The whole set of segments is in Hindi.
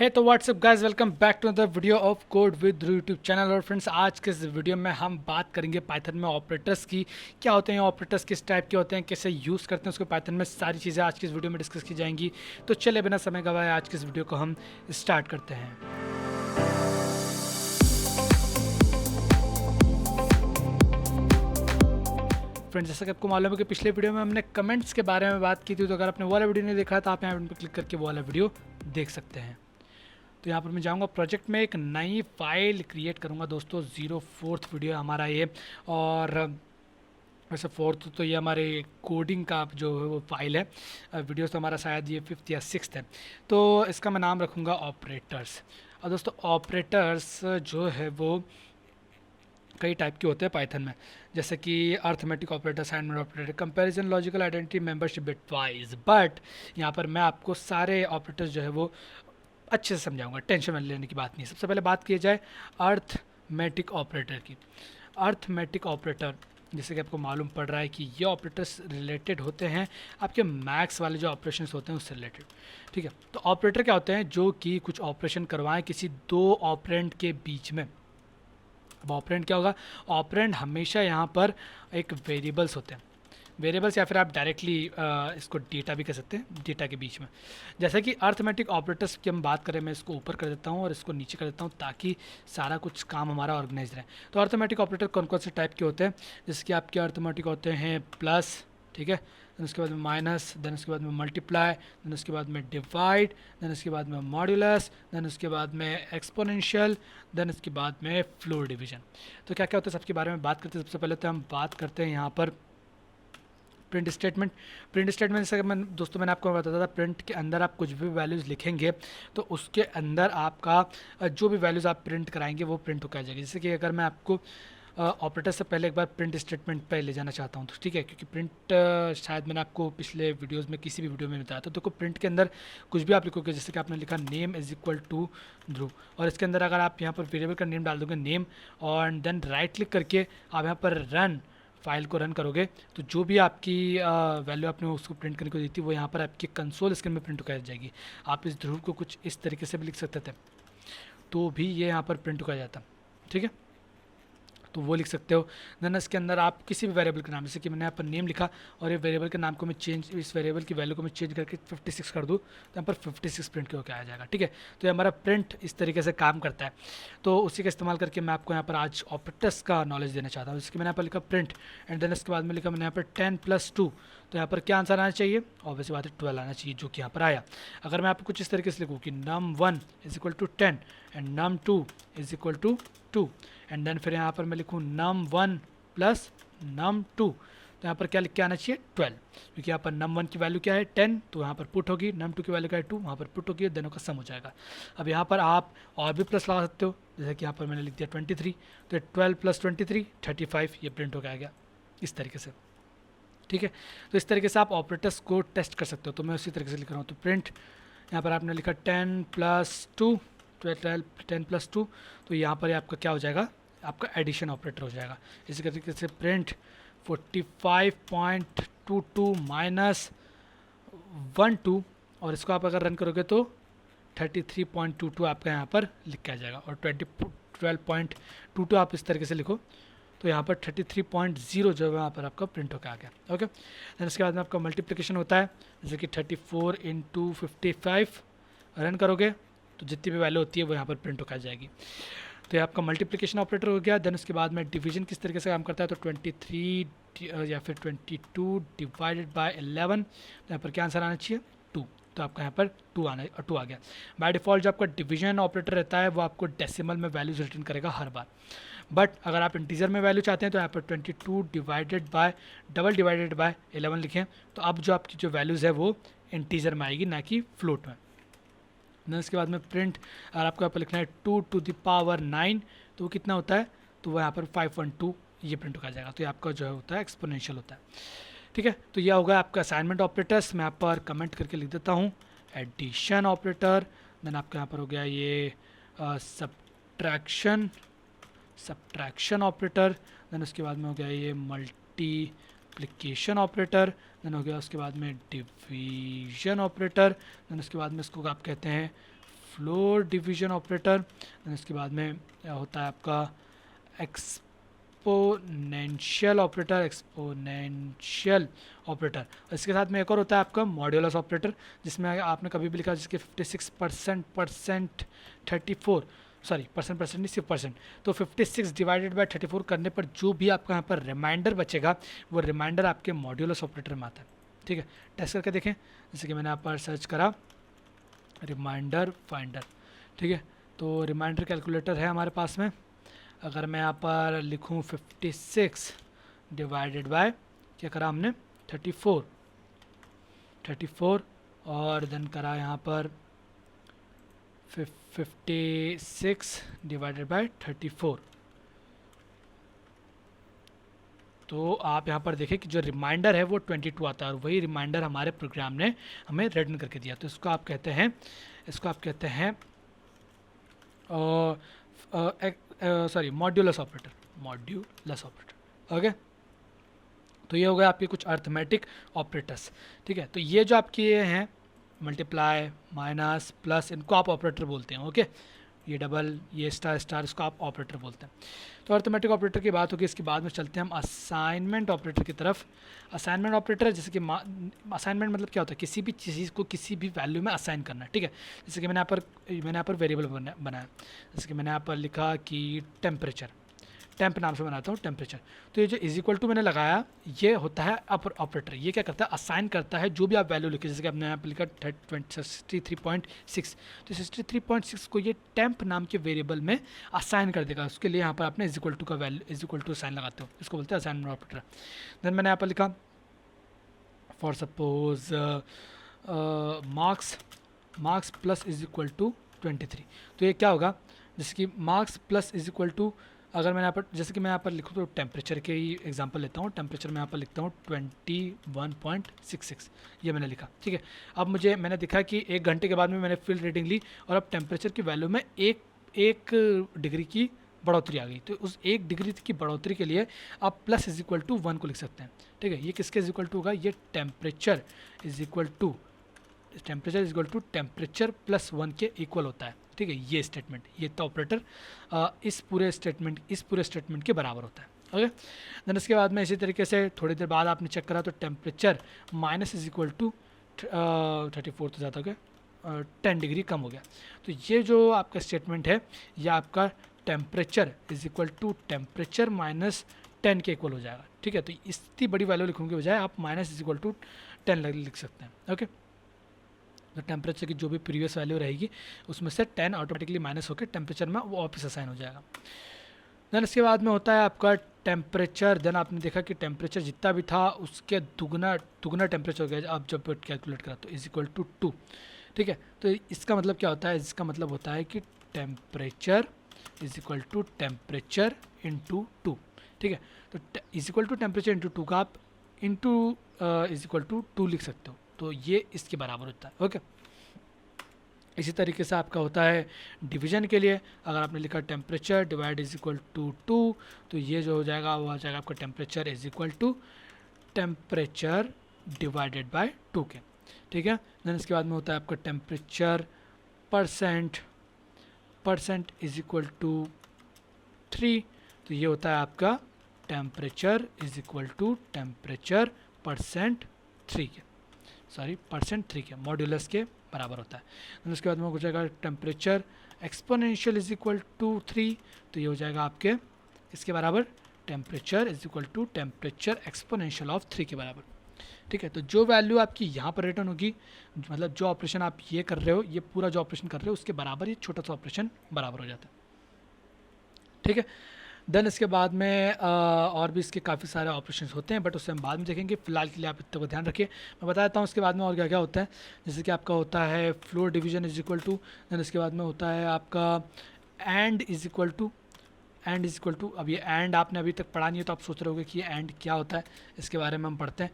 है तो what's up guys, welcome back to the video of code with YouTube channel. और फ्रेंड्स, आज के इस वीडियो में हम बात करेंगे पाइथन में ऑपरेटर्स की। क्या होते हैं ऑपरेटर्स, किस टाइप के होते हैं, कैसे यूज़ करते हैं उसको पाइथन में, सारी चीज़ें आज की इस वीडियो में डिस्कस की जाएंगी। तो चले बिना समय गवाए आज की इस वीडियो को हम स्टार्ट करते हैं। फ्रेंड्स, जैसा कि आपको मालूम है कि पिछले वीडियो में हमने कमेंट्स के बारे में बात की थी, तो अगर आपने वो वाला वीडियो नहीं देखा तो आप यहाँ पर क्लिक करके वो वाला वीडियो देख सकते हैं। तो यहाँ पर मैं जाऊँगा प्रोजेक्ट में, एक नई फाइल क्रिएट करूँगा दोस्तों। 04th वीडियो हमारा ये। और वैसे फोर्थ तो ये हमारे कोडिंग का जो है वो फाइल है। वीडियो तो हमारा शायद ये 5th या 6th है। तो इसका मैं नाम रखूँगा ऑपरेटर्स। और दोस्तों, ऑपरेटर्स जो है वो कई टाइप के होते हैं पाइथन में, जैसे कि arithmetic operator, assignment operator, comparison, logical identity, membership, bitwise. But यहाँ पर मैं आपको सारे ऑपरेटर्स जो है वो अच्छे से समझाऊंगा, टेंशन में लेने की बात नहीं। सबसे पहले बात की जाए अर्थमेटिक ऑपरेटर की। अर्थमेटिक ऑपरेटर, जैसे कि आपको मालूम पड़ रहा है कि ये ऑपरेटर्स रिलेटेड होते हैं आपके मैथ्स वाले जो ऑपरेशंस होते हैं उससे रिलेटेड। ठीक है, तो ऑपरेटर क्या होते हैं? जो कि कुछ ऑपरेशन करवाएं किसी दो ऑपरेंड के बीच में। अब ऑपरेंड क्या होगा? ऑपरेंड हमेशा यहाँ पर एक वेरिएबल्स होते हैं, वेरिएबल्स, या फिर आप डायरेक्टली इसको डेटा भी कह सकते हैं, डेटा के बीच में। जैसे कि अर्थमेटिक ऑपरेटर्स की हम बात करें, मैं इसको ऊपर कर देता हूँ और इसको नीचे कर देता हूँ ताकि सारा कुछ काम हमारा ऑर्गेनाइज रहे। तो अर्थमेटिक ऑपरेटर कौन कौन से टाइप के होते हैं? जैसे कि आपके अर्थमेटिक होते हैं प्लस, ठीक है, देन उसके बाद में माइनस, देन उसके बाद में मल्टीप्लाई, देन उसके बाद में डिवाइड, देन उसके बाद में मॉड्यूलस, देन उसके बाद में एक्सपोनेंशियल, देन उसके बाद में फ्लोर डिवीजन। तो क्या क्या होता है सबके बारे में बात करते हैं। सबसे पहले तो हम बात करते हैं यहाँ पर प्रिंट स्टेटमेंट। प्रिंट स्टेटमेंट जैसे मैं दोस्तों मैंने आपको बताया था, प्रिंट के अंदर आप कुछ भी वैल्यूज़ लिखेंगे तो उसके अंदर आपका जो भी वैल्यूज़ आप प्रिंट कराएंगे वो प्रिंट होकर आ जाएगी। जैसे कि अगर मैं आपको ऑपरेटर से पहले एक बार प्रिंट स्टेटमेंट पे ले जाना चाहता हूँ, तो ठीक है, क्योंकि प्रिंट शायद मैंने आपको पिछले वीडियोस में किसी भी वीडियो में बताया। तो देखो, प्रिंट के अंदर कुछ भी आप लिखोगे, जैसे कि आपने लिखा नेम इज इक्वल टू ध्रुव, और इसके अंदर अगर आप यहाँ पर वेरिएबल का नेम डाल दोगे नेम, और देन राइट क्लिक करके आप यहाँ पर रन, फाइल को रन करोगे, तो जो भी आपकी वैल्यू आपने उसको प्रिंट करने को दी थी वो यहाँ पर आपकी कंसोल स्क्रीन में प्रिंट कर जाएगी। आप इस ध्रुव को कुछ इस तरीके से भी लिख सकते थे, तो भी ये यहाँ पर प्रिंट कर जाता। ठीक है, तो वो लिख सकते हो। देन इसके अंदर आप किसी भी वेरिएबल का नाम, जैसे कि मैंने यहाँ पर नेम लिखा और ये वेरिएबल के नाम को मैं चेंज, इस वेरिएबल की वैल्यू को मैं चेंज करके 56 कर दूँ, तो यहाँ पर 56 प्रिंट के होकर आ जाएगा। ठीक है, तो ये हमारा प्रिंट इस तरीके से काम करता है। तो उसी का इस्तेमाल करके मैं आपको यहाँ पर आज ऑपरेटर्स का नॉलेज देना चाहता हूँ। जिसके मैंने यहाँ पर लिखा प्रिंट, एंड देन इसके बाद में लिखा मैंने यहाँ पर 10+2, तो यहाँ पर क्या आंसर आना चाहिए? ऑब्वियसली बात है 12 आना चाहिए, जो कि यहाँ पर आया। अगर मैं आपको कुछ इस तरीके से लिखूँ कि num1 is equal to 10 and num2 is equal to 2, and then फिर यहाँ पर मैं लिखूँ num1 प्लस num2, तो यहाँ पर क्या लिख के आना चाहिए? 12, क्योंकि यहाँ पर num1 की वैल्यू क्या है? 10, तो यहाँ पर पुट होगी, num2 की वैल्यू क्या है? 2, वहाँ पर पुट होगी, दोनों का सम हो जाएगा। अब यहाँ पर आप और भी प्लस लगा सकते हो, जैसे कि यहाँ पर मैंने लिख दिया 23, तो 12 प्लस 23 35, ये प्रिंट हो गया इस तरीके से। ठीक है, तो इस तरीके से आप ऑपरेटर्स को टेस्ट कर सकते हो। तो मैं उसी तरीके से लिख रहा हूँ। तो प्रिंट, यहाँ पर आपने लिखा 10+2, 10+2, तो यहाँ पर आपका क्या हो जाएगा? आपका एडिशन ऑपरेटर हो जाएगा। इसी तरीके से प्रिंट 45.22 माइनस 12, और इसको आप अगर रन करोगे तो 33.22 आपका यहाँ पर लिख के आ जाएगा, और 12.22 आप इस तरीके से लिखो तो यहाँ पर 33.0 जो है वहाँ पर आपका प्रिंट होकर आ गया। ओके, देन उसके बाद में आपका मल्टीप्लिकेशन होता है, जैसे कि 34 × 55 रन करोगे तो जितनी भी वैल्यू होती है वो यहाँ पर प्रिंट होकर आ जाएगी। तो ये आपका मल्टीप्लिकेशन ऑपरेटर हो गया। देन उसके बाद में डिवीजन किस तरीके से काम करता है, तो 23 या फिर 22 डिवाइडेड बाय 11, तो यहाँ पर क्या आंसर आना चाहिए? 2, तो आपका यहाँ पर 2 आ गया। बाय डिफ़ॉल्ट जो आपका डिवीजन ऑपरेटर रहता है वो आपको डेसिमल में वैल्यूज रिटर्न करेगा हर बार। बट अगर आप इंटीजर में वैल्यू चाहते हैं तो यहाँ पर 22 डिवाइडेड बाय 11 लिखें, तो अब जो आपकी जो वैल्यूज़ है वो इंटीजर में आएगी, ना कि फ्लोट में। देन इसके बाद में प्रिंट, अगर आपको यहाँ पर लिखना है 2⁹ तो वो कितना होता है? तो वो यहाँ पर 512 ये प्रिंट हो जाएगा। तो ये आपका जो है होता है एक्सपोनेंशियल होता है। ठीक है, तो यह होगा आपका असाइनमेंट ऑपरेटर्स। मैं यहाँ पर कमेंट करके लिख देता हूँ एडिशन ऑपरेटर। देन आपका यहाँ पर हो गया ये सब्ट्रैक्शन ऑपरेटर। देन उसके बाद में हो गया ये मल्टीप्लिकेशन ऑपरेटर। देन हो गया उसके बाद में डिवीजन ऑपरेटर। देन उसके बाद में इसको आप कहते हैं फ्लोर डिवीजन ऑपरेटर, इसके बाद में होता है आपका एक्सपोनेंशियल ऑपरेटर, इसके साथ में एक और होता है आपका मॉड्यूलस ऑपरेटर, जिसमें आपने कभी भी लिखा जिसके 56% 34 सॉरी परसेंट नहीं सिर्फ परसेंट, तो 56 डिवाइडेड बाय 34 करने पर जो भी आपका यहाँ पर रिमाइंडर बचेगा वो रिमाइंडर आपके मॉड्यूलस ऑपरेटर में आता है। ठीक है, टेस्ट करके देखें, जैसे कि मैंने यहाँ पर सर्च करा रिमाइंडर फाइंडर। ठीक है, तो रिमाइंडर कैलकुलेटर है हमारे पास में। अगर मैं यहाँ पर लिखूँ 56 डिवाइडेड बाय क्या करा हमने 34 और देन करा यहाँ पर 56 डिवाइडेड बाय 34, तो आप यहाँ पर देखें कि जो रिमाइंडर है वो 22 आता है और वही रिमाइंडर हमारे प्रोग्राम ने हमें रिटर्न करके दिया। तो इसको आप कहते हैं सॉरी मॉड्यूलस ऑपरेटर। ओके, तो ये हो गया आपके कुछ अर्थमेटिक ऑपरेटर्स। ठीक है, तो ये जो आपके ये हैं मल्टीप्लाई माइनस प्लस, इनको आप ऑपरेटर बोलते हैं। ओके, ये डबल ये स्टार इसको आप ऑपरेटर बोलते हैं। तो अर्थमेटिक ऑपरेटर की बात होगी, इसके बाद में चलते हैं हम असाइनमेंट ऑपरेटर की तरफ। असाइनमेंट ऑपरेटर है जैसे कि असाइनमेंट मतलब क्या होता है, किसी भी चीज़ को किसी भी वैल्यू में असाइन करना। ठीक है, जैसे कि मैंने यहाँ पर वेरिएबल बनाया, जैसे कि मैंने यहाँ पर लिखा कि टेम्परेचर, टेम्प नाम से बनाता हूँ टेम्परेचर। तो ये जो इज इक्वल टू मैंने लगाया ये होता है ऑपरेटर। ये क्या करता है, असाइन करता है जो भी आप वैल्यू लिखे, जैसे कि आपने यहाँ पर लिखा 63.6, तो 63.6 को ये टेम्प नाम के वेरिएबल में असाइन कर देगा। उसके लिए यहाँ पर आपने इज इक्वल टू का value is equal to sign लगाते हो, इसको बोलते हैं असाइनमेंट ऑपरेटर। देन मैंने यहाँ पर लिखा for suppose marks plus is equal to 23, तो ये क्या होगा, जैसे कि marks plus is equal to, अगर मैंने यहाँ पर जैसे कि मैं यहाँ पर लिखूँ तो टेम्परेचर के ही एग्जांपल लेता हूँ। टेम्परेचर में यहाँ पर लिखता हूँ 21.66, ये मैंने लिखा। ठीक है, अब मैंने देखा कि 1 घंटे के बाद में मैंने फील्ड रीडिंग ली और अब टेम्परेचर की वैल्यू में एक डिग्री की बढ़ोतरी आ गई। तो उस 1 डिग्री की बढ़ोतरी के लिए आप प्लस इज इक्वल टू 1 को लिख सकते हैं। ठीक है, ये किसके इज इक्वल टू होगा, ये temperature is equal to temperature plus 1 के इक्वल होता है। ठीक है, ये स्टेटमेंट, ये तो ऑपरेटर इस पूरे स्टेटमेंट के बराबर होता है। ओके, देन इसके बाद में इसी तरीके से थोड़ी देर बाद आपने चेक करा तो temperature minus is equal to 34 तो ज़्यादा हो गया, 10 डिग्री कम हो गया। तो ये जो आपका स्टेटमेंट है ये आपका temperature is equal to temperature minus 10 के इक्वल हो जाएगा। ठीक है, तो इतनी बड़ी वैल्यू लिखने के बजाय आप माइनस इज इक्वल टू 10 लिख सकते हैं। ओके, तो टेम्परेचर की जो भी प्रीवियस वैल्यू रहेगी उसमें से 10 ऑटोमेटिकली माइनस होकर टेम्परेचर में वो वापस असाइन हो जाएगा। देन इसके बाद में होता है आपका टेम्परेचर। देन आपने देखा कि टेम्परेचर जितना भी था उसके दुगना टेम्परेचर हो गया आप जब कैलकुलेट करा, तो इज इक्वल टू 2। ठीक है, तो इसका मतलब क्या होता है, इसका मतलब होता है कि temperature is equal to temperature into 2। ठीक है, तो is equal to temperature into 2 का आप इंटू इज इक्वल टू 2 लिख सकते हो, तो ये इसके बराबर होता है। ओके, इसी तरीके से आपका होता है डिवीजन के लिए, अगर आपने लिखा temperature divide is equal to 2, तो ये जो हो जाएगा वो हो जाएगा आपका temperature is equal to temperature divided by 2 के। ठीक है, देन इसके बाद में होता है आपका temperature percent is equal to 3, तो ये होता है आपका temperature is equal to temperature percent 3 के मॉड्यूलस के बराबर होता है। तो उसके बाद में हो जाएगा temperature exponential is equal to 3, तो ये हो जाएगा आपके इसके बराबर temperature is equal to temperature exponential of 3 के बराबर। ठीक है, तो जो वैल्यू आपकी यहाँ पर रिटर्न होगी, मतलब जो ऑपरेशन आप ये कर रहे हो, ये पूरा जो ऑपरेशन कर रहे हो उसके बराबर ये छोटा सा ऑपरेशन बराबर हो जाता है। ठीक है, देन इसके बाद में और भी इसके काफ़ी सारे ऑपरेशन होते हैं, बट उससे हम बाद में देखेंगे। फिलहाल के लिए आप इतना को ध्यान रखिए। मैं बता देता हूँ इसके बाद में और क्या क्या होता है। जैसे कि आपका होता है floor division is equal to, then इसके बाद में होता है आपका एंड इज इक्वल टू। अब ये एंड आपने अभी तक पढ़ा नहीं है तो आप सोच रहे होगे कि ये एंड क्या होता है, इसके बारे में हम पढ़ते हैं,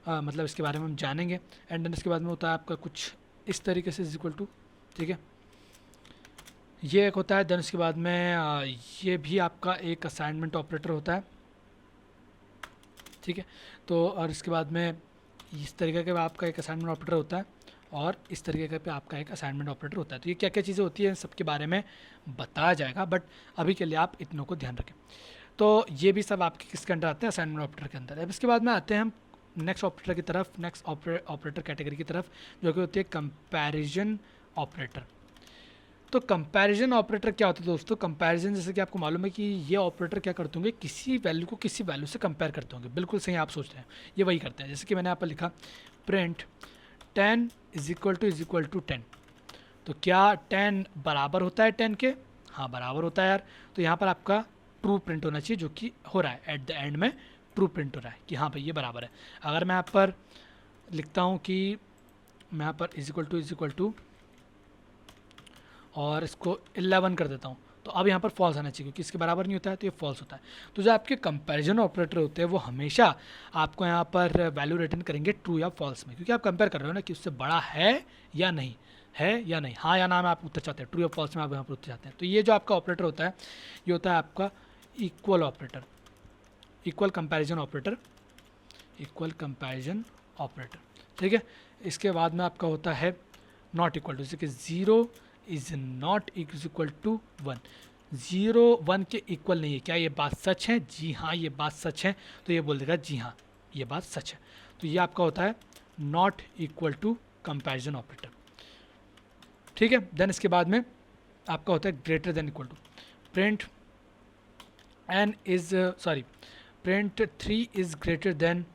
मतलब इसके बारे में हम जानेंगे। एंड देन इसके बाद में होता है आपका कुछ इस तरीके से इज इक्वल टू। ठीक है, ये एक होता है। देन उसके बाद में ये भी आपका एक असाइनमेंट ऑपरेटर होता है। ठीक है, तो और इसके बाद में इस तरीके का आपका एक असाइनमेंट ऑपरेटर होता है। और इस तरीके का आपका एक असाइनमेंट ऑपरेटर होता है। तो ये क्या क्या चीज़ें होती हैं सबके बारे में बताया जाएगा, बट अभी के लिए आप इतनों को ध्यान रखें। तो ये भी सब आपके किसके अंदर आते हैं, असाइनमेंट ऑपरेटर के अंदर। अब इसके बाद में आते हैं हम नेक्स्ट ऑपरेटर की तरफ, नेक्स्ट ऑपरेटर कैटेगरी की तरफ, जो कि होती है कंपैरिजन ऑपरेटर। तो कंपैरिजन ऑपरेटर क्या होता है दोस्तों? कंपैरिजन, जैसे कि आपको मालूम है कि ये ऑपरेटर क्या करते होंगे, किसी वैल्यू को किसी वैल्यू से कंपेयर करते होंगे। बिल्कुल सही आप सोच रहे हैं, ये वही करते हैं। जैसे कि मैंने यहाँ पर लिखा प्रिंट 10 इज इक्वल टू 10। तो क्या 10 बराबर होता है 10 के? हाँ बराबर होता है यार। तो यहाँ पर आपका ट्रू प्रिंट होना चाहिए, जो कि हो रहा है एट द एंड में ट्रू प्रिंट हो रहा है कि हाँ भाई ये बराबर है। अगर मैं यहाँ पर लिखता हूँ कि मैं यहाँ पर इज इक्वल टू और इसको 11 कर देता हूँ, तो अब यहाँ पर फॉल्स आना चाहिए, क्योंकि इसके बराबर नहीं होता है तो ये फॉल्स होता है। तो जो आपके कंपैरिजन ऑपरेटर होते हैं वो हमेशा आपको यहाँ पर वैल्यू रिटर्न करेंगे ट्रू या फॉल्स में, क्योंकि आप कंपेयर कर रहे हो ना कि उससे बड़ा है या नहीं, है या नहीं, हाँ या ना में आप उत्तर चाहते हैं, ट्रू या फॉल्स में आप यहाँ पर उत्तर चाहते हैं। तो ये जो आपका ऑपरेटर होता है ये होता है आपका equal operator, equal comparison operator, equal comparison operator. ठीक है, इसके बाद में आपका होता है नॉट इक्वल टू, जैसे कि 0 इज नॉट इक्वल टू 1। 0 1 के इक्वल नहीं है, क्या ये बात सच है? जी हाँ ये बात सच है, तो ये बोल देगा जी हाँ ये बात सच है। तो ये आपका होता है not equal to comparison operator. ठीक है, देन इसके बाद में आपका होता है greater than equal to. Print print 3 is greater than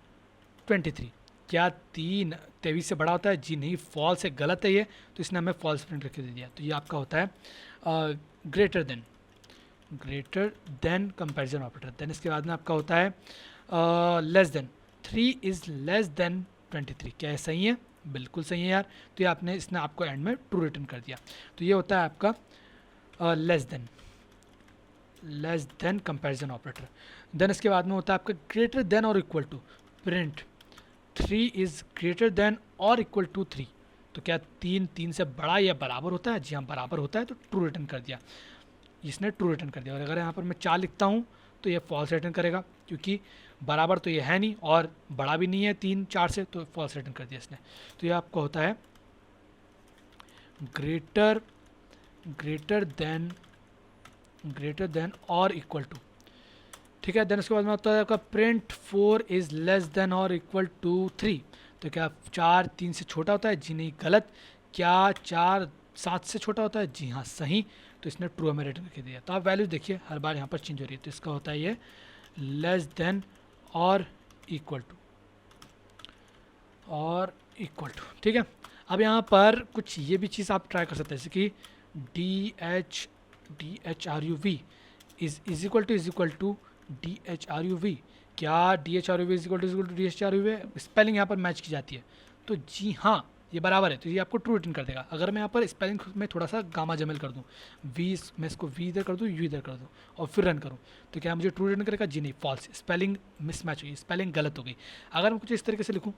23। क्या 3 23 से बड़ा होता है? जी नहीं, फॉल्स है, गलत है ये, तो इसने हमें फॉल्स प्रिंट रख दे दिया। तो ये आपका होता है greater than comparison operator. Then इसके बाद में आपका होता है less than. 3 is less than 23। क्या है सही है? बिल्कुल सही है यार। तो ये आपने इसने आपको एंड में ट्रू रिटर्न कर दिया। तो ये होता है आपका less than comparison operator. Then इसके बाद में होता है आपका ग्रेटर देन और equal to. Print 3 is greater than और इक्वल टू 3। तो क्या 3 से बड़ा या बराबर होता है? जी हाँ बराबर होता है, तो ट्रू रिटर्न कर दिया, इसने ट्रू रिटर्न कर दिया। और अगर यहाँ पर मैं 4 लिखता हूँ तो ये फॉल्स रिटर्न करेगा, क्योंकि बराबर तो ये है नहीं और बड़ा भी नहीं है 3 4 से, तो फॉल्स रिटर्न कर दिया इसने। तो ये आपका होता है ग्रेटर देन और इक्वल टू। ठीक है, देन उसके बाद में होता है आपका प्रिंट 4 इज़ लेस देन और इक्वल टू 3। तो क्या 4 3 से छोटा होता है? जी नहीं, गलत। क्या 4 7 से छोटा होता है? जी हाँ सही। तो इसने ट्रू हमें रिटर्न करके दिया। तो आप वैल्यू देखिए हर बार यहाँ पर चेंज हो रही है। तो इसका होता है ये लेस देन और इक्वल टू, ठीक है। अब यहाँ पर कुछ ये भी चीज़ आप ट्राई कर सकते हैं, जैसे कि DHRUV is equal to DHRUV। क्या DHRUV is equal to DHRUV? Spelling यहाँ पर मैच की जाती है, तो जी हाँ ये बराबर है, तो ये आपको ट्रू रिटर्न कर देगा। अगर मैं यहाँ पर स्पेलिंग में थोड़ा सा गामा जमेल कर दूँ, मैं इसको V इधर कर दूँ, U इधर कर दूँ और फिर रन करूँ, तो क्या मुझे ट्रू रिटर्न करेगा? जी नहीं, फॉल्स, स्पेलिंग मिसमैच हुई, स्पेलिंग गलत हो गई। अगर मैं कुछ इस तरीके से लिखूँ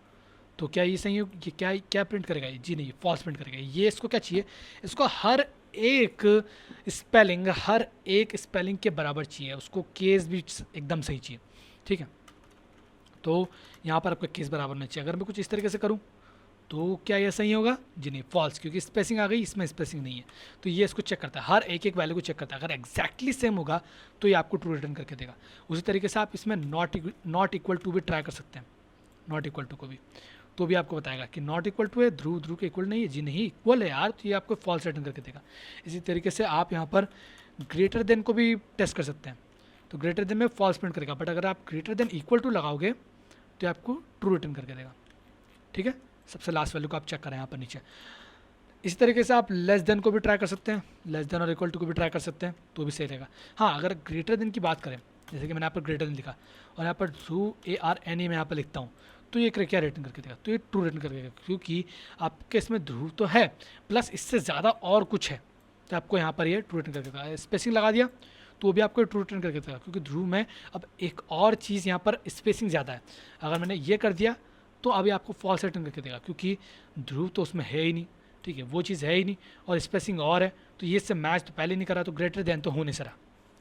तो क्या ये सही हो? ये क्या प्रिंट करेगा? जी नहीं, फॉल्स प्रिंट करेगा। ये इसको क्या चाहिए? इसको हर एक स्पेलिंग के बराबर चाहिए, उसको केस भी एकदम सही चाहिए। ठीक है, तो यहाँ पर आपका केस बराबर नहीं चाहिए। अगर मैं कुछ इस तरीके से करूँ तो क्या ये सही होगा? जी नहीं, फॉल्स, क्योंकि स्पेसिंग आ गई, इसमें स्पेसिंग नहीं है। तो ये इसको चेक करता है, हर एक वैल्यू को चेक करता है। अगर एक्जैक्टली सेम होगा तो ये आपको ट्रू रिटर्न करके देगा। उसी तरीके से आप इसमें नॉट इक्वल टू भी ट्राई कर सकते हैं, नॉट इक्वल टू को भी, तो भी आपको बताएगा कि नॉट इक्वल टू है, ध्रुव के इक्वल नहीं है। जी नहीं, इक्वल है यार, तो ये आपको फॉल्स रिटर्न करके देगा। इसी तरीके से आप यहाँ पर ग्रेटर देन को भी टेस्ट कर सकते हैं, तो ग्रेटर देन में फॉल्स प्रिंट करेगा, बट अगर आप ग्रेटर देन इक्वल टू लगाओगे तो आपको ट्रू रिटर्न करके देगा। ठीक है, सबसे लास्ट वैल्यू को आप चेक करें यहाँ पर नीचे। इसी तरीके से आप लेस देन को भी ट्राई कर सकते हैं, लेस देन और इक्वल टू को भी ट्राई कर सकते हैं, तो भी सही रहेगा। हाँ, अगर ग्रेटर देन की बात करें, जैसे कि मैंने यहाँ पर ग्रेटर देन लिखा और यहाँ पर ARNE में यहाँ पर लिखता हूँ, तो ये क्या रिटर्न करके देगा? तो ये ट्रू रिटर्न करके देगा, क्योंकि आपके इसमें ध्रुव तो है प्लस इससे ज़्यादा और कुछ है, तो आपको यहाँ पर ये ट्रू रिटर्न करके देगा। स्पेसिंग लगा दिया तो भी आपको ट्रू रिटर्न करके देगा, क्योंकि ध्रुव में अब एक और चीज़ यहाँ पर स्पेसिंग ज़्यादा है। अगर मैंने ये कर दिया तो अभी आपको फॉल्स रिटर्न करके देगा, क्योंकि ध्रुव तो उसमें है ही नहीं। ठीक है, वो चीज़ है ही नहीं और स्पेसिंग और है, तो ये से मैच तो पहले नहीं करा, तो ग्रेटर देन तो हो नहीं सरा।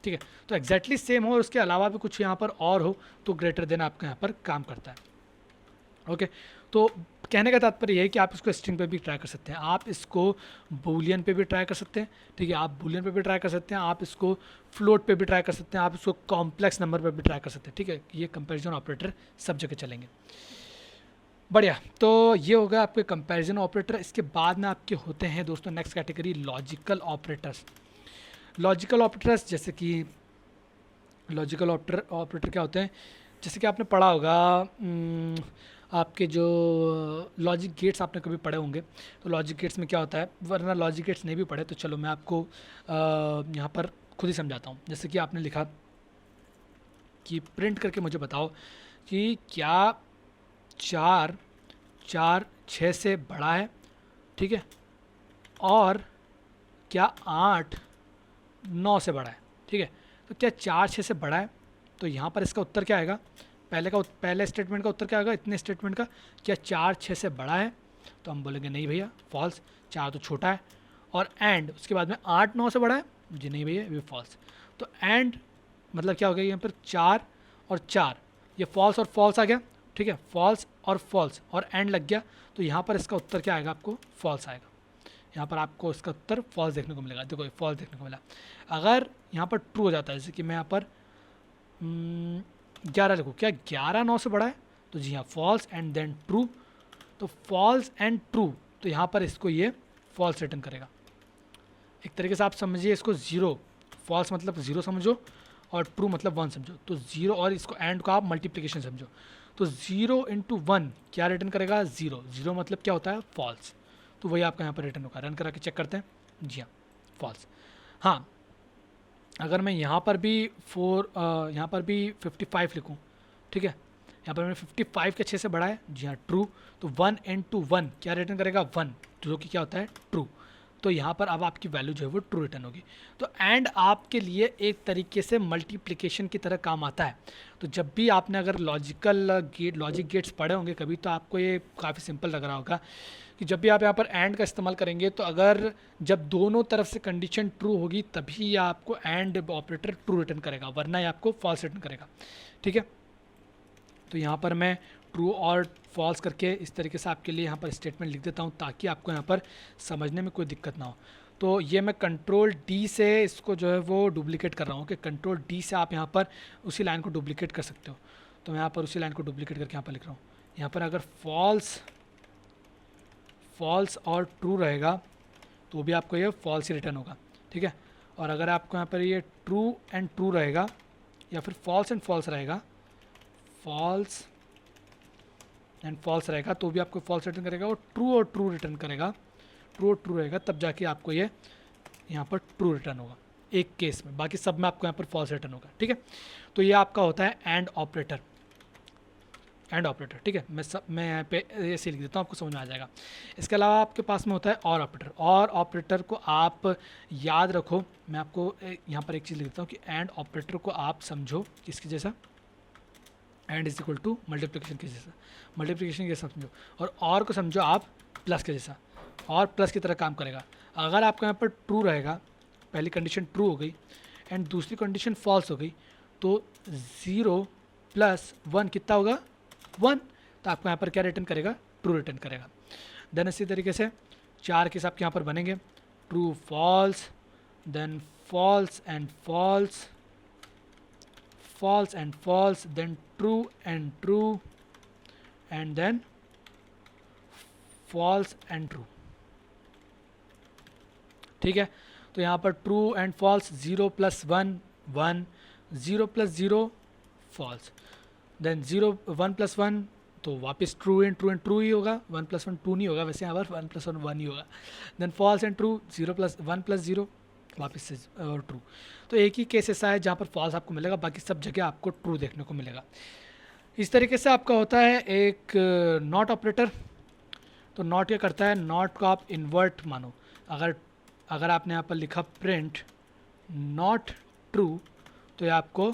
ठीक है, तो एक्जैक्टली सेम हो और उसके अलावा भी कुछ यहाँ पर और हो तो ग्रेटर देन आपका यहाँ पर काम करता है। ओके, तो कहने का तात्पर्य ये है कि आप इसको स्ट्रिंग पे भी ट्राई कर सकते हैं, आप इसको बूलियन पे भी ट्राई कर सकते हैं, ठीक है, आप बूलियन पे भी ट्राई कर सकते हैं, आप इसको फ्लोट पे भी ट्राई कर सकते हैं, आप इसको कॉम्प्लेक्स नंबर पे भी ट्राई कर सकते हैं, ठीक है। ये कंपैरिजन ऑपरेटर सब जगह चलेंगे। बढ़िया, तो ये होगा आपके कंपैरिजन ऑपरेटर। इसके बाद में आपके होते हैं दोस्तों next category logical operators. Logical operators जैसे कि लॉजिकल ऑपरेटर क्या होते हैं, जैसे कि आपने पढ़ा होगा आपके जो लॉजिक गेट्स आपने कभी पढ़े होंगे, तो लॉजिक गेट्स में क्या होता है, वरना लॉजिक गेट्स नहीं भी पढ़े तो चलो मैं आपको यहाँ पर खुद ही समझाता हूँ। जैसे कि आपने लिखा कि प्रिंट करके मुझे बताओ कि क्या 4 4 6 से बड़ा है, ठीक है, और क्या 8 9 से बड़ा है, ठीक है। तो क्या 4 6 से बड़ा है, तो यहाँ पर इसका उत्तर क्या आएगा, पहले स्टेटमेंट का उत्तर क्या आएगा, इतने स्टेटमेंट का, क्या 4 6 से बड़ा है, तो हम बोलेंगे नहीं भैया फॉल्स, 4 तो छोटा है। और एंड उसके बाद में 8 9 से बड़ा है, जी नहीं भैया ये फॉल्स। तो एंड मतलब क्या हो गया यहाँ पर 4 और 4, ये फॉल्स और फॉल्स आ गया, ठीक है, फॉल्स और फॉल्स और एंड लग गया, तो यहाँ पर इसका उत्तर क्या आएगा, आपको फॉल्स आएगा। यहाँ पर आपको इसका उत्तर फॉल्स देखने को मिलेगा। देखो फॉल्स देखने को मिला। अगर यहाँ पर ट्रू हो जाता है, जैसे कि मैं यहाँ पर 11 लिखूँ, क्या 11 9 से बड़ा है, तो जी हाँ फॉल्स एंड देन ट्रू। तो फॉल्स एंड ट्रू, तो यहाँ पर इसको ये फॉल्स रिटर्न करेगा। एक तरीके से आप समझिए इसको ज़ीरो, फॉल्स मतलब ज़ीरो समझो और ट्रू मतलब 1 समझो, तो ज़ीरो और इसको एंड को आप मल्टीप्लिकेशन समझो। तो 0 इंटू 1 क्या रिटर्न करेगा, 0। 0 मतलब क्या होता है, फॉल्स। तो वही आपका यहाँ पर रिटर्न होगा। रन करा के चेक करते हैं, जी हाँ फॉल्स। हाँ, अगर मैं यहाँ पर भी यहाँ पर भी 55 लिखूँ, ठीक है, यहाँ पर मैंने 55 के 6 से बड़ा है, जी हाँ ट्रू। तो 1 इंटू 1 क्या रिटर्न करेगा, 1, जो कि क्या होता है ट्रू। तो यहाँ पर अब आपकी वैल्यू जो है वो ट्रू रिटर्न होगी। तो एंड आपके लिए एक तरीके से मल्टीप्लिकेशन की तरह काम आता है। तो जब भी आपने अगर लॉजिक गेट्स पढ़े होंगे कभी, तो आपको ये काफ़ी सिंपल लग रहा होगा कि जब भी आप यहाँ पर एंड का इस्तेमाल करेंगे, तो अगर जब दोनों तरफ से कंडीशन ट्रू होगी तभी ये आपको एंड ऑपरेटर ट्रू रिटर्न करेगा, वरना ये आपको फॉल्स रिटर्न करेगा, ठीक है। तो यहाँ पर मैं ट्रू और फॉल्स करके इस तरीके से आपके लिए यहाँ पर स्टेटमेंट लिख देता हूँ, ताकि आपको यहाँ पर समझने में कोई दिक्कत ना हो। तो ये मैं कंट्रोल डी से इसको जो है वो डुप्लीकेट कर रहा हूँ कि कंट्रोल डी से आप यहाँ पर उसी लाइन को डुप्लीकेट कर सकते हो। तो मैं यहाँ पर उसी लाइन को डुप्लीकेट करके यहाँ पर लिख रहा हूँ। यहाँ पर अगर फॉल्स और ट्रू रहेगा तो भी आपको ये फॉल्स ही रिटर्न होगा, ठीक है। और अगर आपको यहाँ पर ये ट्रू एंड ट्रू रहेगा या फिर फॉल्स एंड फॉल्स रहेगा, फॉल्स एंड फॉल्स रहेगा, तो भी आपको फॉल्स रिटर्न करेगा। और ट्रू रिटर्न करेगा, ट्रू और ट्रू रहेगा, तब जाके आपको ये यहाँ पर ट्रू रिटर्न होगा एक केस में, बाकी सब में आपको यहाँ पर फॉल्स रिटर्न होगा, ठीक है। तो ये आपका होता है एंड ऑपरेटर, ठीक है। मैं यहाँ पे ऐसे लिख देता हूँ, आपको समझ में आ जाएगा। इसके अलावा आपके पास में होता है और ऑपरेटर। और ऑपरेटर को आप याद रखो, मैं आपको यहाँ पर एक चीज़ लिख देता हूँ कि एंड ऑपरेटर को आप समझो किसके जैसा, and is equal to multiplication के जैसा, मल्टीप्लिकेशन के जैसा समझो। और को समझो आप प्लस के जैसा, और प्लस की तरह काम करेगा। अगर आपको यहाँ पर ट्रू रहेगा, पहली कंडीशन ट्रू हो गई एंड दूसरी कंडीशन फॉल्स हो गई, तो 0 + 1 कितना होगा, 1। तो आपको यहाँ पर क्या रिटर्न करेगा, ट्रू रिटर्न करेगा। देन इसी तरीके से 4 केस आपके यहाँ पर बनेंगे, true false, then false and false, false and false, then true and true, and then false and true, ठीक है। तो यहाँ पर true and false, 0 + 1 1, 0 + 0 false, then 1 + 1 तो वापस ट्रू एंड ट्रू ही होगा, 1 + 1 2 नहीं होगा, वैसे यहाँ पर 1 + 1 1 ही होगा। देन फॉल्स एंड ट्रू, 1 + 0 वापस से ट्रू। तो एक ही केस ऐसा है जहाँ पर फॉल्स आपको मिलेगा, बाकी सब जगह आपको ट्रू देखने को मिलेगा। इस तरीके से आपका होता है एक नॉट ऑपरेटर। तो नॉट क्या करता है, नॉट को आप इन्वर्ट मानो। अगर आपने यहाँ पर लिखा प्रिंट नॉट ट्रू, तो ये आपको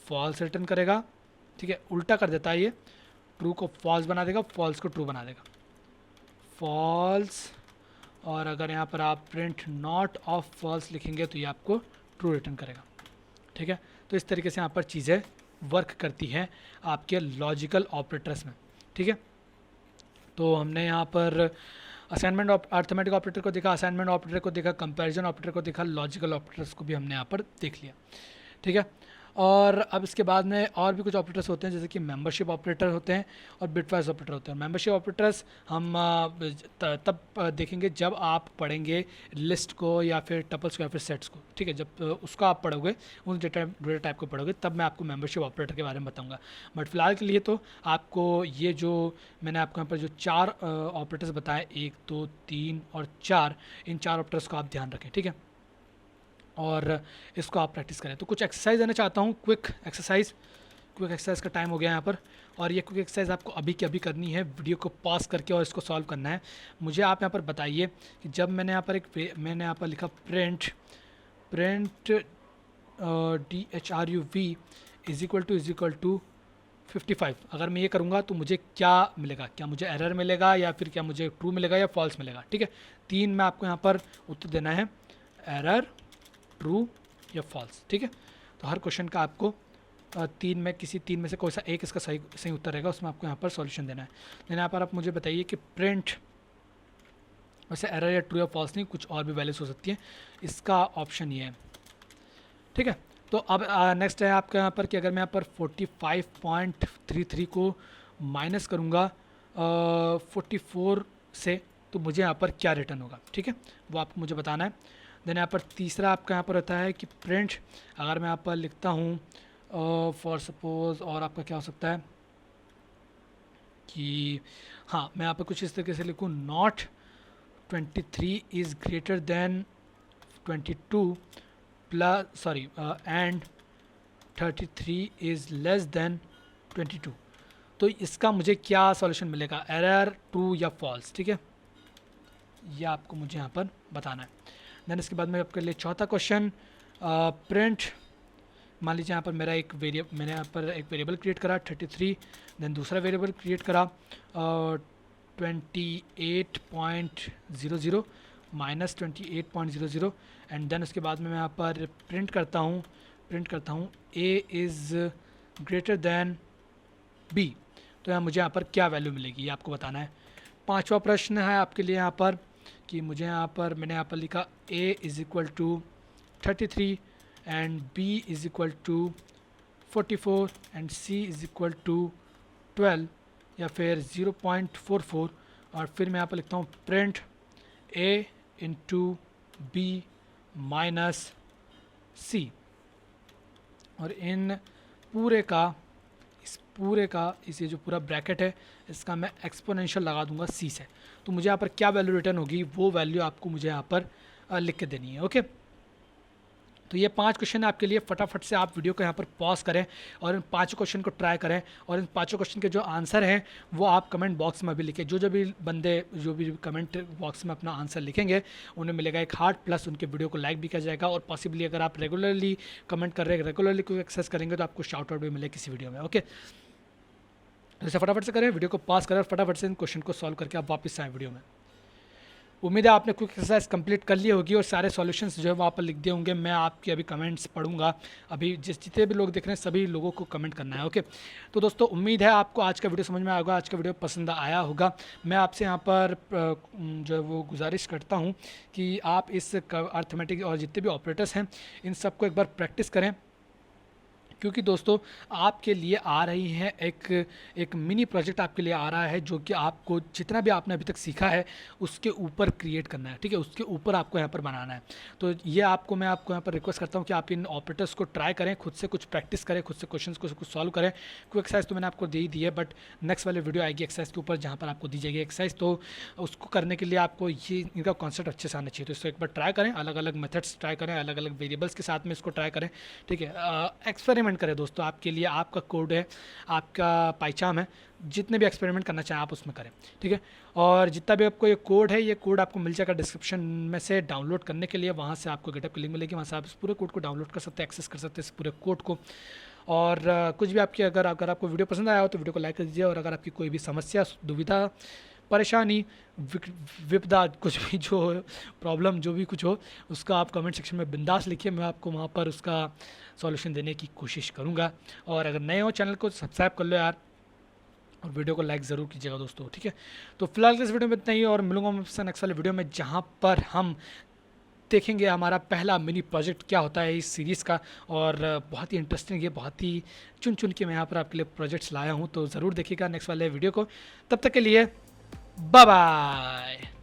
फॉल्स रिटर्न करेगा, ठीक है। उल्टा कर देता है, ये ट्रू को फॉल्स बना देगा, फॉल्स को ट्रू बना देगा, फॉल्स। और अगर यहाँ पर आप प्रिंट नॉट ऑफ फॉल्स लिखेंगे तो ये आपको ट्रू रिटर्न करेगा, ठीक है। तो इस तरीके से यहाँ पर चीज़ें वर्क करती हैं आपके लॉजिकल ऑपरेटर्स में, ठीक है। तो हमने यहाँ पर असाइनमेंट अर्थमेटिक ऑपरेटर को देखा, असाइनमेंट ऑपरेटर को देखा, कंपैरिजन ऑपरेटर को देखा, लॉजिकल ऑपरेटर्स को भी हमने यहाँ पर देख लिया। ठीक है, और अब इसके बाद में और भी कुछ ऑपरेटर्स होते हैं जैसे कि मेंबरशिप ऑपरेटर होते हैं और बिटवाइज ऑपरेटर होते हैं। मेंबरशिप ऑपरेटर्स हम तब देखेंगे जब आप पढ़ेंगे लिस्ट को या फिर टपल्स को या फिर सेट्स को। ठीक है, जब उसको आप पढ़ोगे, उस डेटा टाइप को पढ़ोगे, तब मैं आपको मेंबरशिप ऑपरेटर के बारे में बताऊंगा। बट फिलहाल के लिए तो आपको ये जो मैंने आपको यहाँ पर जो 4 ऑपरेटर्स बताए, 1 2 3 और 4, इन 4 ऑपरेटर्स को आप ध्यान रखें। ठीक है, और इसको आप प्रैक्टिस करें। तो कुछ एक्सरसाइज देना चाहता हूँ, क्विक एक्सरसाइज का टाइम हो गया यहाँ पर, और ये क्विक एक्सरसाइज आपको अभी की अभी करनी है, वीडियो को पॉज करके और इसको सॉल्व करना है। मुझे आप यहाँ पर बताइए कि जब मैंने यहाँ पर मैंने यहाँ पर लिखा print DHRUV is equal to 55, अगर मैं ये करूँगा तो मुझे क्या मिलेगा? क्या मुझे एरर मिलेगा या फिर क्या मुझे ट्रू मिलेगा या फॉल्स मिलेगा? ठीक है, 3 में आपको यहाँ पर उत्तर देना है, एरर, ट्रू या फॉल्स। ठीक है, तो हर क्वेश्चन का आपको 3 में से कोई सा एक इसका सही उत्तर रहेगा, उसमें आपको यहाँ पर सॉल्यूशन देना है। देन यहाँ पर आप मुझे बताइए कि प्रिंट, वैसे एरर या ट्रू या फॉल्स नहीं, कुछ और भी वैल्यूज हो सकती हैं, इसका ऑप्शन ये है। ठीक है, तो अब नेक्स्ट है आपका यहाँ पर कि अगर मैं यहाँ पर 45.33 को माइनस करूँगा 44 से, तो मुझे यहाँ पर क्या रिटर्न होगा? ठीक है, वो आपको मुझे बताना है। देन यहाँ पर तीसरा आपका यहाँ पर होता है कि प्रिंट, अगर मैं यहाँ पर लिखता हूँ फॉर सपोज, और आपका क्या हो सकता है कि हाँ, मैं यहाँ पर कुछ इस तरीके से लिखूँ, not 23 is greater then 22 plus and 33 is less then 22। तो इसका मुझे क्या सॉल्यूशन मिलेगा, एरर, ट्रू या फॉल्स? ठीक है, ये आपको मुझे यहाँ पर बताना है। देन इसके बाद में आपके लिए चौथा क्वेश्चन, प्रिंट, मान लीजिए यहाँ पर मैंने यहाँ पर एक वेरिएबल क्रिएट करा 33, देन दूसरा वेरिएबल क्रिएट करा 28.00 माइनस 28.00, एंड देन उसके बाद में मैं यहाँ पर प्रिंट करता हूँ a is greater then b। तो यहाँ मुझे यहाँ पर क्या वैल्यू मिलेगी, ये आपको बताना है। पांचवा प्रश्न है आपके लिए यहाँ पर कि मुझे मैंने यहाँ पर लिखा a is equal to 33 and b is equal to 44 and c is equal to 12 या फिर 0.44, और फिर मैं यहाँ पर लिखता हूँ print a into b minus c, और इन पूरे का इस ये जो पूरा ब्रैकेट है, इसका मैं एक्सपोनेंशियल लगा दूंगा c से। तो मुझे यहाँ पर क्या वैल्यू रिटर्न होगी, वो वैल्यू आपको मुझे यहाँ पर लिख के देनी है। ओके, तो ये 5 क्वेश्चन है आपके लिए। फटाफट से आप वीडियो को यहाँ पर पॉज करें और इन 5 क्वेश्चन को ट्राई करें, और इन 5 क्वेश्चन के जो आंसर हैं वो आप कमेंट बॉक्स में भी लिखें। जो भी बंदे कमेंट बॉक्स में अपना आंसर लिखेंगे उन्हें मिलेगा एक हार्ट, प्लस उनके वीडियो को लाइक भी किया जाएगा, और पॉसिबली अगर आप रेगुलरली कमेंट कर रहे हैं, रेगुलरली कोई एक्सेस करेंगे तो आपको शाउट आउट भी मिलेगा किसी वीडियो में। ओके, जैसे फटाफट से करें, वीडियो को पास करें और फटाफट से इन क्वेश्चन को सॉल्व करके आप वापस आए वीडियो में। उम्मीद है आपने क्विक एक्सरसाइज कंप्लीट कर ली होगी और सारे सॉल्यूशंस जो है वहाँ पर लिख दिए होंगे। मैं आपके अभी कमेंट्स पढ़ूंगा, अभी जितने भी लोग देख रहे हैं सभी लोगों को कमेंट करना है। ओके, तो दोस्तों उम्मीद है आपको आज का वीडियो समझ में आया होगा, आज का वीडियो पसंद आया होगा। मैं आपसे यहाँ पर जो है वो गुजारिश करता हूँ कि आप इस अर्थमेटिक और जितने भी ऑपरेटर्स हैं इन सबको एक बार प्रैक्टिस करें, क्योंकि दोस्तों आपके लिए आ रही है एक मिनी प्रोजेक्ट आपके लिए आ रहा है, जो कि आपको जितना भी आपने अभी तक सीखा है उसके ऊपर क्रिएट करना है। ठीक है, उसके ऊपर आपको यहाँ पर बनाना है। तो ये मैं आपको यहाँ पर रिक्वेस्ट करता हूँ कि आप इन ऑपरेटर्स को ट्राई करें, खुद से कुछ प्रैक्टिस करें, खुद से क्वेश्चन को कुछ सॉल्व करें। क्विक एक्सरसाइज तो मैंने आपको दे ही दी है, बट नेक्स्ट वाली वीडियो आएगी एक्सरसाइज के ऊपर जहाँ पर आपको दी जाएगी एक्सरसाइज, तो उसको करने के लिए आपको ये इनका कॉन्सेप्ट अच्छे से आना चाहिए। तो इसको एक बार ट्राई करें, अलग अलग मेथड्स ट्राई करें, अलग अलग वेरिएबल्स के साथ में इसको ट्राई करें। ठीक है, एक्सपेरिमेंट करें दोस्तों, आपके लिए आपका कोड है, आपका पहचान है, जितने भी एक्सपेरिमेंट करना चाहें आप उसमें करें। ठीक है, और जितना भी आपको ये कोड है, ये कोड आपको मिल जाएगा डिस्क्रिप्शन में से डाउनलोड करने के लिए। वहाँ से आपको गिटहब की लिंक मिलेगी, वहाँ से आप इस पूरे कोड को डाउनलोड कर सकते हैं, एक्सेस कर सकते हैं इस पूरे कोड को। और कुछ भी आपकी अगर आपको वीडियो पसंद आया हो तो वीडियो को लाइक कर दीजिए, और अगर आपकी कोई भी समस्या, दुविधा, परेशानी, विपदा, कुछ भी जो प्रॉब्लम जो भी कुछ हो, उसका आप कमेंट सेक्शन में बिंदास लिखिए, मैं आपको वहाँ पर उसका सॉल्यूशन देने की कोशिश करूँगा। और अगर नए हो चैनल को सब्सक्राइब कर लो यार, और वीडियो को लाइक ज़रूर कीजिएगा दोस्तों, ठीक है। तो फिलहाल के इस वीडियो में इतना ही, और मिलूंगा मैं आपसे नेक्स्ट वाले वीडियो में, जहाँ पर हम देखेंगे हमारा पहला मिनी प्रोजेक्ट क्या होता है इस सीरीज़ का। और बहुत ही इंटरेस्टिंग है, बहुत ही चुन चुन के मैं यहाँ पर आपके लिए प्रोजेक्ट्स लाया हूँ, तो ज़रूर देखिएगा नेक्स्ट वाले वीडियो को। तब तक के लिए बाय बाय।